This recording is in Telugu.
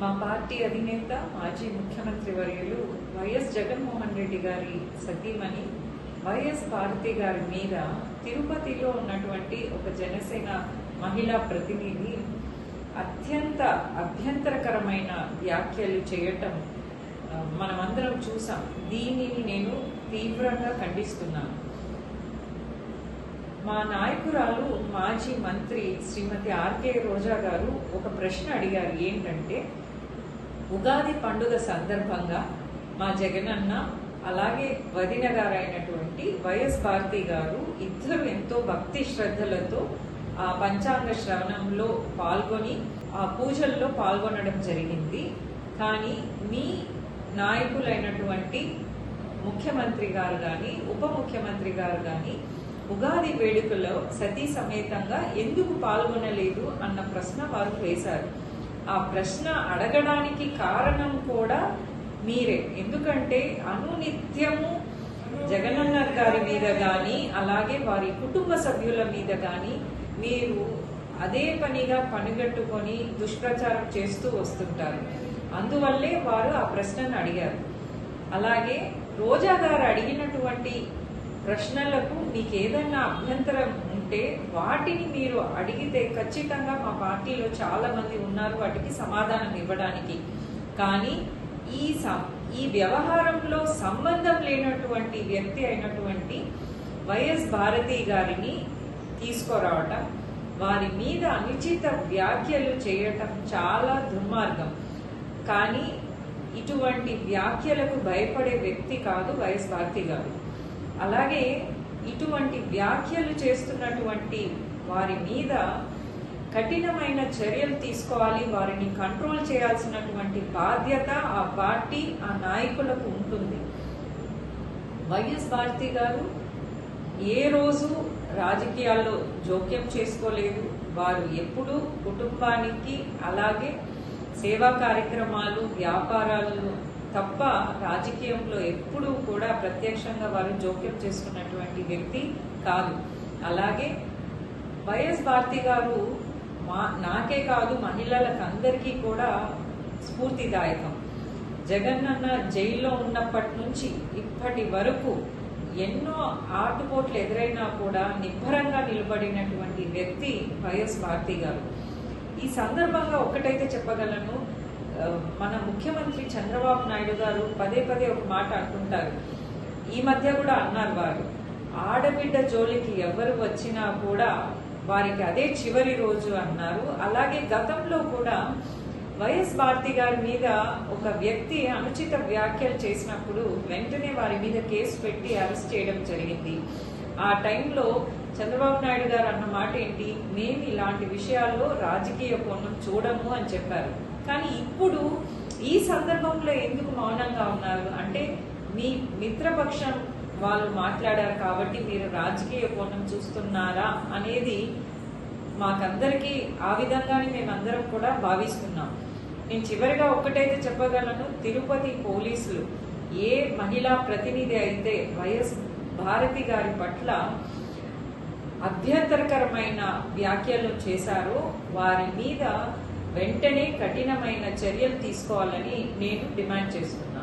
మా పార్టీ అధినేత మాజీ ముఖ్యమంత్రి వర్యులు వైఎస్ జగన్మోహన్ రెడ్డి గారి సతీమణి వైఎస్ భారతి గారి మీద తిరుపతిలో ఉన్నటువంటి ఒక జనసేన మహిళా ప్రతినిధి అత్యంత అభ్యంతరకరమైన వ్యాఖ్యలు చేయటం మనమందరం చూసాం. దీనిని నేను తీవ్రంగా ఖండిస్తున్నాను. మా నాయకురాలు మాజీ మంత్రి శ్రీమతి ఆర్కే రోజా గారు ఒక ప్రశ్న అడిగారు. ఏంటంటే, ఉగాది పండుగ సందర్భంగా మా జగనన్న అలాగే వదిన గారైనటువంటి వైఎస్ భారతి గారు ఇద్దరు ఎంతో భక్తి శ్రద్ధలతో ఆ పంచాంగ శ్రవణంలో పాల్గొని ఆ పూజల్లో పాల్గొనడం జరిగింది. కానీ మీ నాయకులైనటువంటి ముఖ్యమంత్రి గారు కానీ ఉప ముఖ్యమంత్రి గారు కానీ ఉగాది వేడుకలో సతీ సమేతంగా ఎందుకు పాల్గొనలేదు అన్న ప్రశ్న వారు వేశారు. ఆ ప్రశ్న అడగడానికి కారణం కూడా మీరే. ఎందుకంటే అనునిత్యము జగనన్న గారి మీద కానీ అలాగే వారి కుటుంబ సభ్యుల మీద కానీ మీరు అదే పనిగా పనిగట్టుకొని దుష్ప్రచారం చేస్తూ వస్తుంటారు. అందువల్లే వారు ఆ ప్రశ్నను అడిగారు. అలాగే రోజా గారు అడిగినటువంటి ప్రశ్నలకు మీకు ఏదైనా అభ్యంతరం ఉంటే వాటిని మీరు అడిగితే ఖచ్చితంగా మా పార్టీలో చాలా మంది ఉన్నారు వాటికి సమాధానం ఇవ్వడానికి. కానీ ఈ వ్యవహారంలో సంబంధం లేనటువంటి వ్యక్తి అయినటువంటి వైఎస్ భారతి గారిని తీసుకురావటం, వారి మీద అనుచిత వ్యాఖ్యలు చేయటం చాలా దుర్మార్గం. కానీ ఇటువంటి వ్యాఖ్యలకు భయపడే వ్యక్తి కాదు వైఎస్ భారతి గారు. అలాగే ఇటువంటి వ్యాఖ్యలు చేస్తున్నటువంటి వారి మీద కఠినమైన చర్యలు తీసుకోవాలి. వారిని కంట్రోల్ చేయాల్సినటువంటి బాధ్యత ఆ పార్టీ ఆ నాయకులకు ఉంటుంది. వైఎస్ భారతి గారు ఏ రోజు రాజకీయాల్లో జోక్యం చేసుకోలేదు. వారు ఎప్పుడూ కుటుంబానికి అలాగే సేవా కార్యక్రమాలు వ్యాపారాలు తప్ప రాజకీయంలో ఎప్పుడూ కూడా ప్రత్యక్షంగా వారు జోక్యం చేసుకున్నటువంటి వ్యక్తి కాదు. అలాగే వైఎస్ భారతి గారు నాకే కాదు మహిళలకు అందరికీ కూడా స్ఫూర్తిదాయకం. జగనన్న జైల్లో ఉన్నప్పటి నుంచి ఇప్పటి వరకు ఎన్నో ఆటుపోట్లు ఎదురైనా కూడా నిబ్బరంగా నిలబడినటువంటి వ్యక్తి వైఎస్ భారతి గారు. ఈ సందర్భంగా ఒక్కటైతే చెప్పగలను, మన ముఖ్యమంత్రి చంద్రబాబు నాయుడు గారు పదే పదే ఒక మాట అంటుంటారు. ఈ మధ్య కూడా అన్నారు, వారు ఆడబిడ్డ జోలికి ఎవరు వచ్చినా కూడా వారికి అదే చివరి రోజు అన్నారు. అలాగే గతంలో కూడా వైఎస్ భారతి గారి మీద ఒక వ్యక్తి అనుచిత వ్యాఖ్యలు చేసినప్పుడు వెంటనే వారి మీద కేసు పెట్టి అరెస్ట్ చేయడం జరిగింది. ఆ టైంలో చంద్రబాబు నాయుడు గారు అన్న మాట ఏంటి, మేము ఇలాంటి విషయాల్లో రాజకీయ కోణం చూడము అని చెప్పారు. కానీ ఇప్పుడు ఈ సందర్భంలో ఎందుకు మౌనంగా ఉన్నారు అంటే, మీ మిత్రపక్షం వాళ్ళు మాట్లాడారు కాబట్టి మీరు రాజకీయ కోణం చూస్తున్నారా అనేది మాకందరికీ ఆ విధంగానే మేమందరం కూడా భావిస్తున్నాం. నేను చివరిగా ఒక్కటైతే చెప్పగలను, తిరుపతి పోలీసులు ఏ మహిళా ప్రతినిధి అయితే వైఎస్ భారతి గారి పట్ల అభ్యంతరకరమైన వ్యాఖ్యలు చేశారో వారి మీద వెంటనే కఠినమైన చర్యలు తీసుకోవాలని నేను డిమాండ్ చేస్తున్నాను.